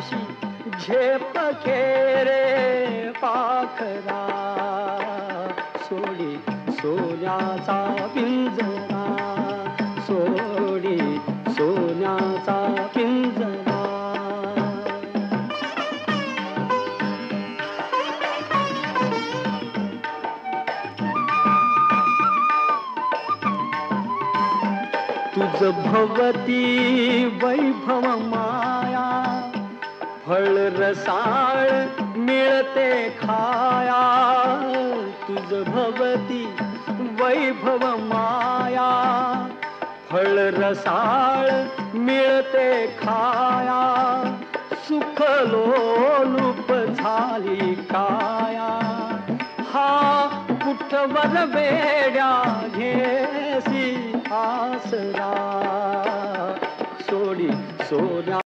मावशी झेप खेरे पाखरा सोडी सोन्याचा पिंजरा सोडी सोन्याचा पिंजरा. तुझ भवती वैभव माया फळ रसाळ मिळते खाया. तुझ भवती वैभव माया फळ रसाळ मिळते खाया. सुख लोलूप झाली काया हा कुठवर वेड्या घेसी आसरा सोडी सोन्या